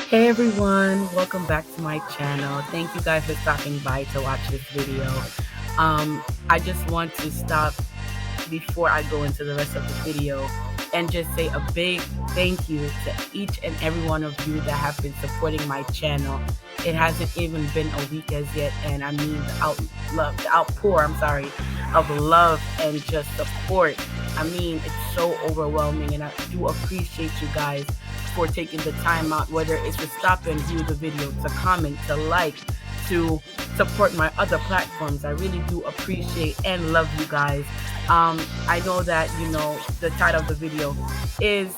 Hey everyone, welcome back to my channel. Thank you guys for stopping by to watch this video. I just want to stop before I go into the rest of the video and just say a big thank you to each and every one of you that have been supporting my channel. It hasn't even been a week as yet, and I mean the outpour, of love and just support. I mean, it's so overwhelming, and I do appreciate you guys for taking the time out, whether it's to stop and view the video, to comment, to like, to support my other platforms. I really do appreciate and love you guys. I know that, the title of the video is,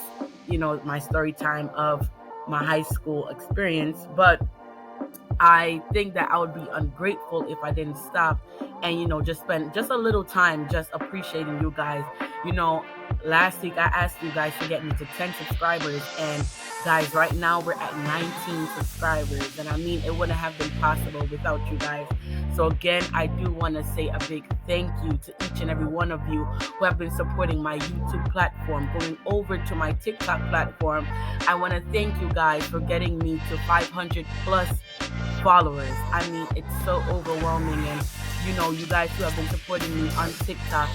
my story time of my high school experience, but I think that I would be ungrateful if I didn't stop and, just spend just a little time just appreciating you guys. You know, last week I asked you guys to get me to 10 subscribers, and guys, right now we're at 19 subscribers. And I mean, it wouldn't have been possible without you guys. So again, I do want to say a big thank you to each and every one of you who have been supporting my YouTube platform, going over to my TikTok platform. I want to thank you guys for getting me to 500 plus followers. I mean, it's so overwhelming. And you guys who have been supporting me on TikTok,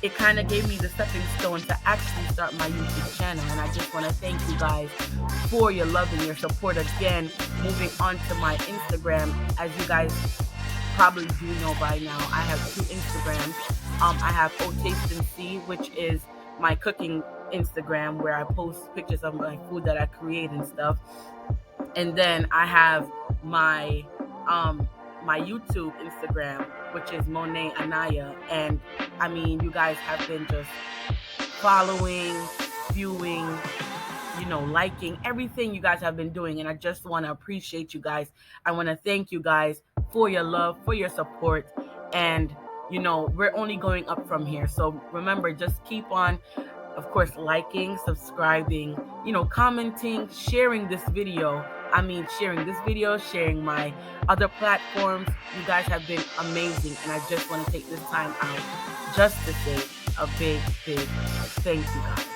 it kind of gave me the stepping stone to actually start my YouTube channel. And I just want to thank you guys for your love and your support. Again, moving on to my Instagram, as you guys probably do know by now, I have two Instagrams. I have O Taste and See, which is my cooking Instagram, where I post pictures of my food that I create and stuff. And then I have my my YouTube Instagram, which is Monet Anaya. And I mean, you guys have been just following, viewing, liking everything you guys have been doing. And I just want to appreciate you guys. I want to thank you guys for your love, for your support. And, we're only going up from here. So remember, just keep on, of course, liking, subscribing, commenting, sharing this video. I mean, sharing this video, sharing my other platforms. You guys have been amazing. And I just want to take this time out just to say a big, big thank you guys.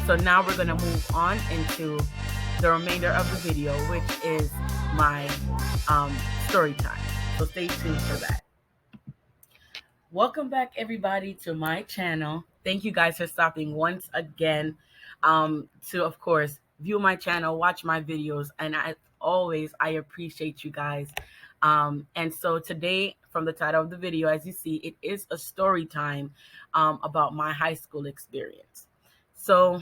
So now we're going to move on into the remainder of the video, which is my story time. So stay tuned for that. Welcome back, everybody, to my channel. Thank you guys for stopping once again to, of course, view my channel, watch my videos, and I appreciate you guys. And so today, from the title of the video, as you see, it is a story time about my high school experience. So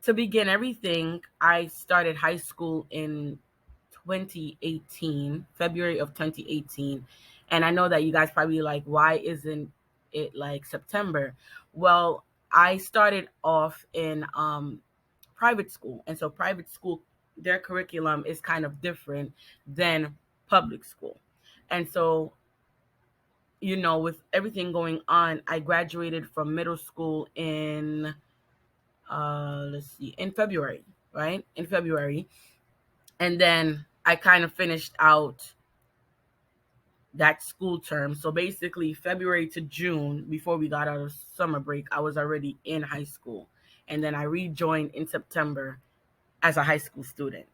to begin everything, I started high school in 2018, February of 2018. And I know that you guys probably like, why isn't it like September? Well, I started off in private school. And so private school, their curriculum is kind of different than public school. And so, with everything going on, I graduated from middle school in, in February, right? In February. And then I kind of finished out that school term. So basically, February to June, before we got out of summer break, I was already in high school. And then I rejoined in September as a high school student.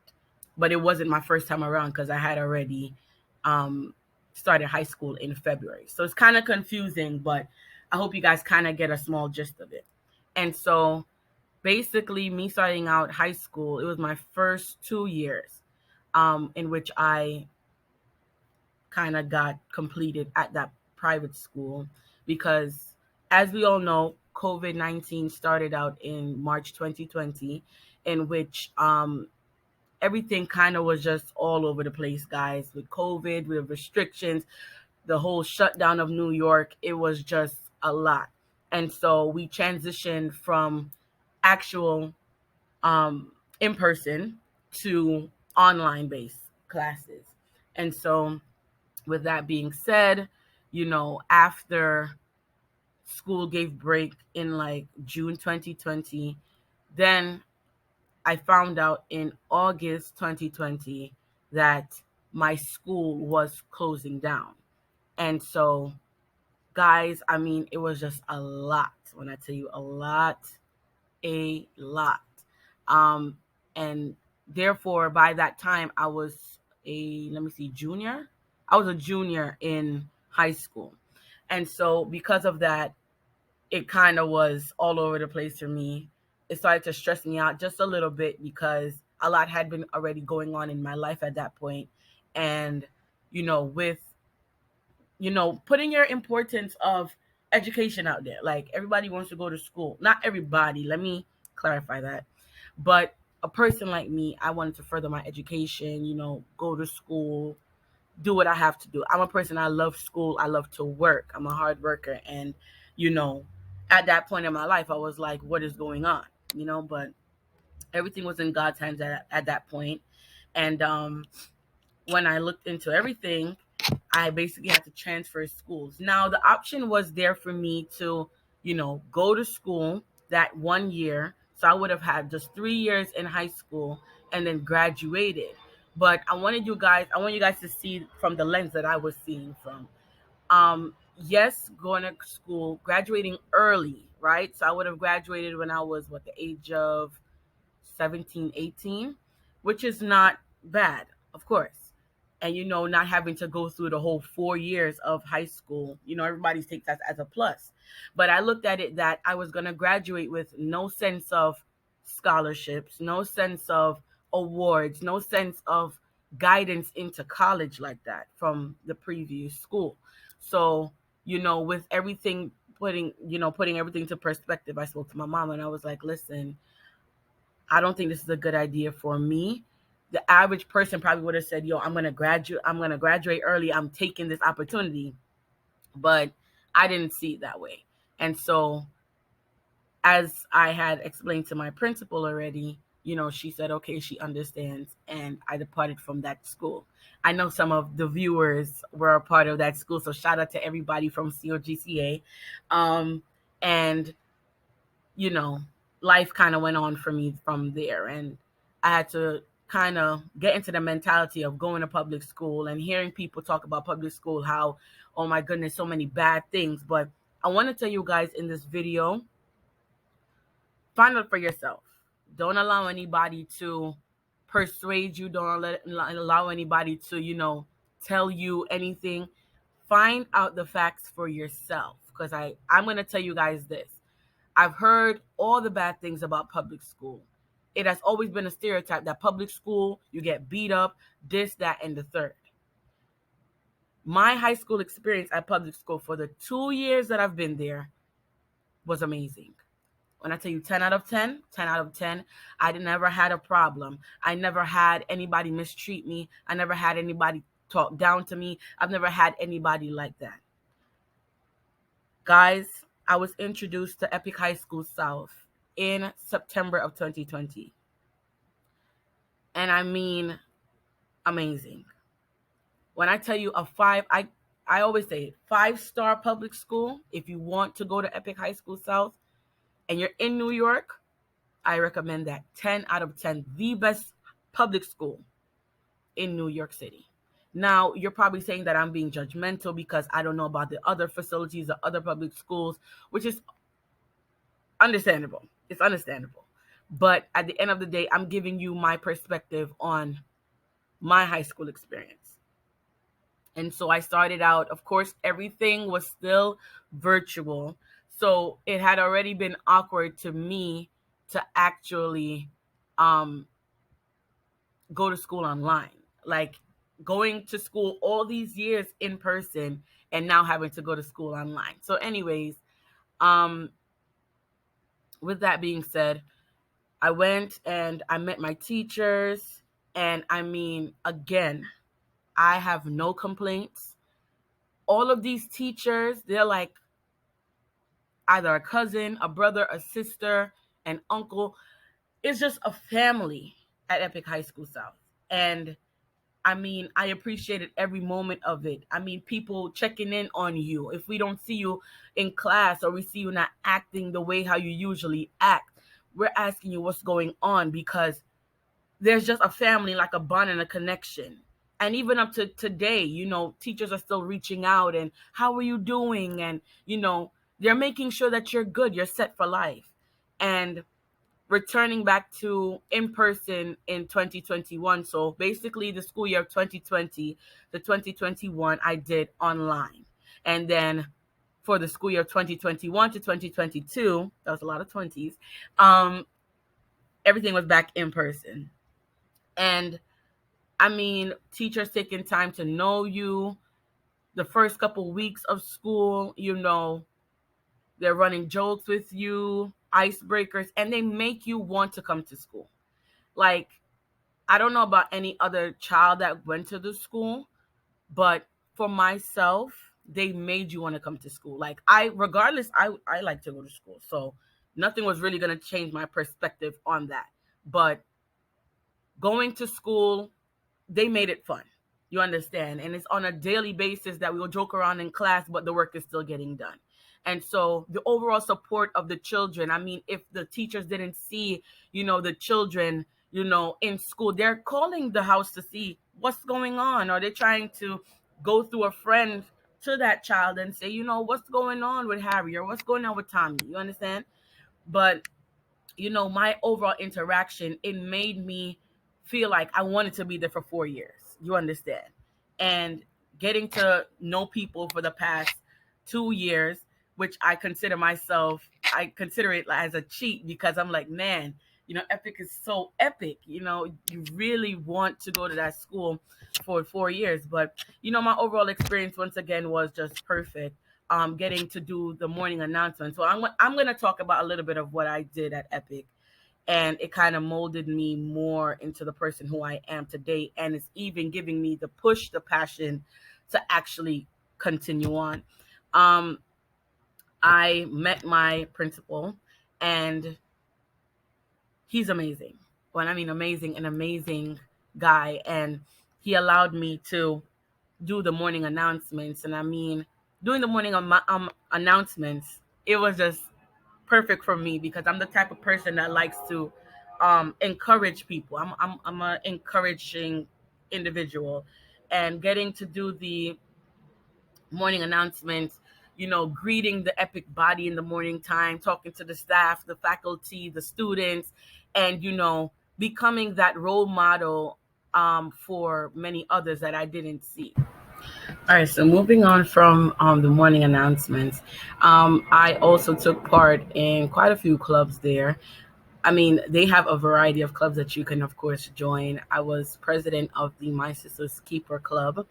But it wasn't my first time around because I had already started high school in February. So it's kind of confusing, but I hope you guys kind of get a small gist of it. And so basically, me starting out high school, it was my first 2 years in which I kind of got completed at that private school, because as we all know, COVID-19 started out in March 2020, in which everything kind of was just all over the place, guys, with COVID, with restrictions, the whole shutdown of New York. It was just a lot. And so we transitioned from actual in person to online based classes. And so with that being said, after school gave break in like June 2020, then I found out in August 2020 that my school was closing down. And so, guys, I mean, it was just a lot. When I tell you a lot. And Therefore, by that time, I was junior. I was a junior in high school. And so, because of that, it kind of was all over the place for me. It started to stress me out just a little bit because a lot had been already going on in my life at that point. And, with, putting your importance of education out there. Like, everybody wants to go to school. Not everybody, let me clarify that. But a person like me, I wanted to further my education, go to school, do what I have to do. I'm a person, I love school, I love to work. I'm a hard worker. And, you know, at that point in my life, I was like, what is going on? But everything was in God's hands at that point. And when I looked into everything, I basically had to transfer schools. Now, the option was there for me to, go to school that 1 year. So I would have had just 3 years in high school and then graduated. But I want you guys to see from the lens that I was seeing from. Yes, going to school, graduating early, right? So I would have graduated when I was, the age of 17, 18, which is not bad, of course. And, not having to go through the whole 4 years of high school, everybody takes that as a plus. But I looked at it that I was going to graduate with no sense of scholarships, no sense of awards, no sense of guidance into college like that from the previous school. So, with everything putting everything to perspective, I spoke to my mom and I was like, listen, I don't think this is a good idea for me. The average person probably would have said, yo, I'm going to graduate early. I'm taking this opportunity. But I didn't see it that way. And so, as I had explained to my principal already, she said, okay, she understands. And I departed from that school. I know some of the viewers were a part of that school. So shout out to everybody from COGCA. And life kind of went on for me from there. And I had to kind of get into the mentality of going to public school and hearing people talk about public school, how, oh my goodness, so many bad things. But I want to tell you guys in this video, find out for yourself. Don't allow anybody to persuade you. Don't allow anybody to, tell you anything. Find out the facts for yourself. Because I'm going to tell you guys this. I've heard all the bad things about public school. It has always been a stereotype that public school, you get beat up, this, that, and the third. My high school experience at public school for the 2 years that I've been there was amazing. When I tell you 10 out of 10, 10 out of 10, I never had a problem. I never had anybody mistreat me. I never had anybody talk down to me. I've never had anybody like that. Guys, I was introduced to Epic High School South in September of 2020. And I mean, amazing. When I tell you I always say 5-star public school, if you want to go to Epic High School South and you're in New York, I recommend that. 10 out of 10, the best public school in New York City. Now, you're probably saying that I'm being judgmental because I don't know about the other facilities, the other public schools, which is understandable. It's understandable. But at the end of the day, I'm giving you my perspective on my high school experience. And so I started out, of course, everything was still virtual. So it had already been awkward to me to actually go to school online. Like, going to school all these years in person and now having to go to school online. So anyways, with that being said, I went and I met my teachers. And I mean, again, I have no complaints. All of these teachers, they're like either a cousin, a brother, a sister, an uncle. It's just a family at Epic High School South. And I mean, I appreciated every moment of it. I mean, people checking in on you. If we don't see you in class or we see you not acting the way how you usually act, we're asking you what's going on, because there's just a family, like a bond and a connection. And even up to today, teachers are still reaching out and how are you doing? And, they're making sure that you're good, you're set for life. And returning back to in person in 2021. So basically, the school year of 2020 to 2021, I did online. And then for the school year of 2021 to 2022, that was a lot of 20s, um, everything was back in person. And I mean, teachers taking time to know you. The first couple weeks of school, they're running jokes with you, icebreakers, and they make you want to come to school. Like, I don't know about any other child that went to the school, but for myself, they made you want to come to school. Like, I like to go to school. So nothing was really going to change my perspective on that. But going to school, they made it fun. You understand? And it's on a daily basis that we will joke around in class, but the work is still getting done. And so the overall support of the children, I mean, if the teachers didn't see, the children, in school, they're calling the house to see what's going on, or they're trying to go through a friend to that child and say, what's going on with Harry, or what's going on with Tommy. You understand? But my overall interaction, it made me feel like I wanted to be there for 4 years. You understand? And getting to know people for the past 2 years, which I consider it as a cheat, because I'm like, man, Epic is so epic. You really want to go to that school for 4 years. But, my overall experience, once again, was just perfect. Getting to do the morning announcement. So I'm going to talk about a little bit of what I did at Epic, and it kind of molded me more into the person who I am today, and it's even giving me the push, the passion to actually continue on. Um, I met my principal, and he's amazing. When I mean amazing, an amazing guy, and he allowed me to do the morning announcements. And I mean, doing the morning announcements, it was just perfect for me, because I'm the type of person that likes to encourage people. I'm an encouraging individual, and getting to do the morning announcements, greeting the Epic body in the morning time, talking to the staff, the faculty, the students, and becoming that role model for many others that I didn't see. All right, so moving on from the morning announcements, I also took part in quite a few clubs there. I mean, they have a variety of clubs that you can, of course, join. I was president of the My Sister's Keeper Club.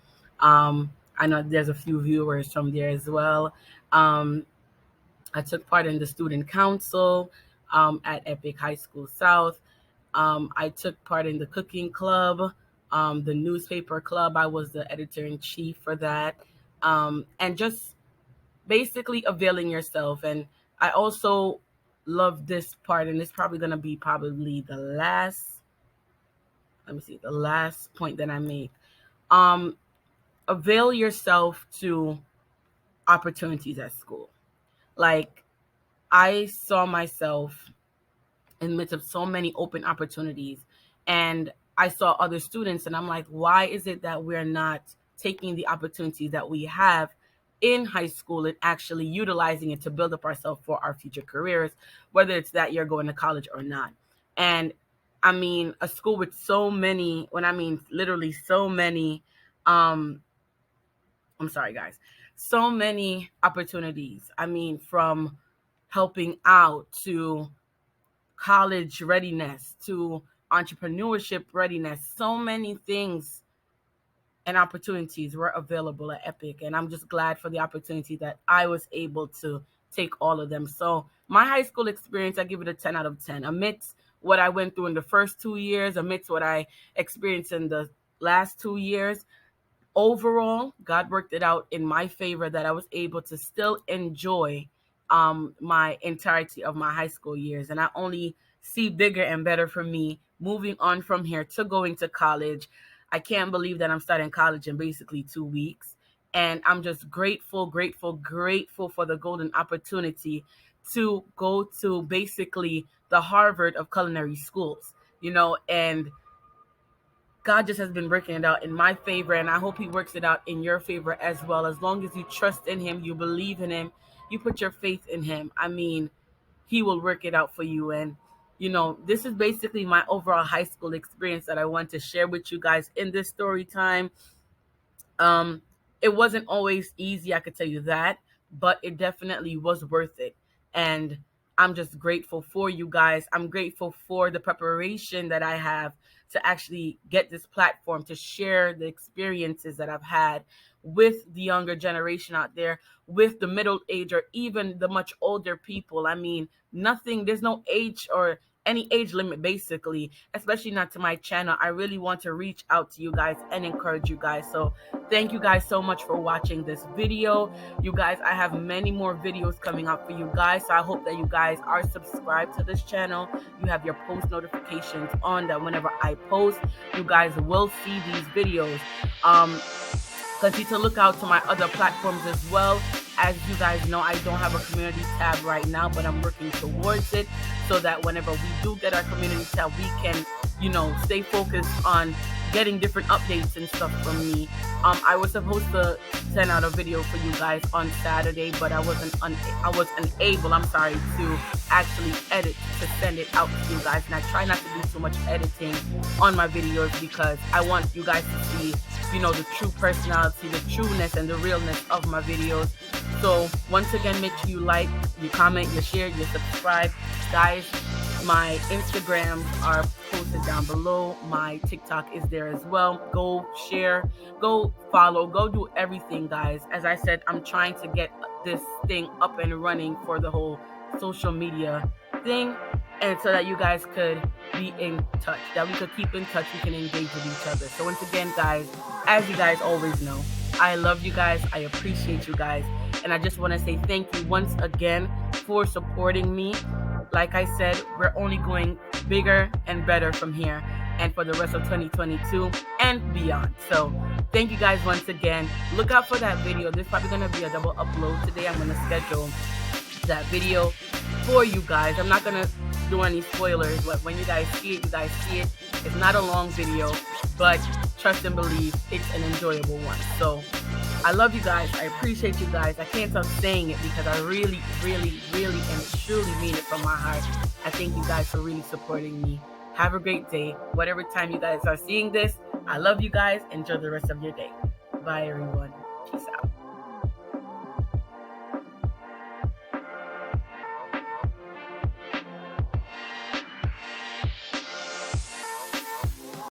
I know there's a few viewers from there as well. Um, I took part in the student council at Epic High School South. I took part in the cooking club, the newspaper club. I was the editor in chief for that. And just basically availing yourself. And I also love this part, and it's probably going to be probably the last point that I make. Um, Avail yourself to opportunities at school. Like, I saw myself in the midst of so many open opportunities. And I saw other students, and I'm like, why is it that we're not taking the opportunities that we have in high school and actually utilizing it to build up ourselves for our future careers, whether it's that you're going to college or not? And I mean, a school with so many, when I mean literally so many, I'm sorry, guys, so many opportunities. I mean, from helping out to college readiness to entrepreneurship readiness. So many things and opportunities were available at Epic. And I'm just glad for the opportunity that I was able to take all of them. So my high school experience, I give it a 10 out of 10. Amidst what I went through in the first 2 years, amidst what I experienced in the last 2 years, overall, God worked it out in my favor that I was able to still enjoy my entirety of my high school years. And I only see bigger and better for me moving on from here to going to college. I can't believe that I'm starting college in basically 2 weeks. And I'm just grateful, grateful, grateful for the golden opportunity to go to basically the Harvard of culinary schools, and God just has been working it out in my favor, and I hope He works it out in your favor as well. As long as you trust in Him, you believe in Him, you put your faith in Him. I mean, He will work it out for you. And this is basically my overall high school experience that I want to share with you guys in this story time. um, it wasn't always easy, I could tell you that, but it definitely was worth it. And I'm just grateful for you guys. I'm grateful for the preparation that I have to actually get this platform to share the experiences that I've had with the younger generation out there, with the middle age, or even the much older people. I mean, there's no age or any age limit, basically, especially not to my channel. I really want to reach out to you guys and encourage you guys. So thank you guys so much for watching this video. You guys, I have many more videos coming up for you guys, so I hope that you guys are subscribed to this channel. You have your post notifications on, that whenever I post, you guys will see these videos. Continue to look out to my other platforms as well. As you guys know, I don't have a community tab right now, but I'm working towards it, so that whenever we do get our community tab, we can, stay focused on getting different updates and stuff from me. I was supposed to send out a video for you guys on Saturday, but I was unable, to actually edit to send it out to you guys. And I try not to do too much editing on my videos, because I want you guys to see, the true personality, the trueness, and the realness of my videos. So once again, make sure you like, you comment, you share, you subscribe. Guys, my Instagrams are posted down below. My TikTok is there as well. Go share, go follow, go do everything, guys. As I said, I'm trying to get this thing up and running for the whole social media thing, and so that you guys could be in touch, that we could keep in touch, we can engage with each other. So once again, guys, as you guys always know, I love you guys, I appreciate you guys, and I just want to say thank you once again for supporting me. Like I said, we're only going bigger and better from here, and for the rest of 2022 and beyond. So thank you guys once again. Look out for that video. There's probably going to be a double upload today. I'm going to schedule that video for you guys. I'm not going to do any spoilers, but when you guys see it, you guys see it. It's not a long video, but trust and believe, it's an enjoyable one. So I love you guys. I appreciate you guys. I can't stop saying it, because I really, really, really, and truly mean it from my heart. I thank you guys for really supporting me. Have a great day. Whatever time you guys are seeing this, I love you guys. Enjoy the rest of your day. Bye, everyone.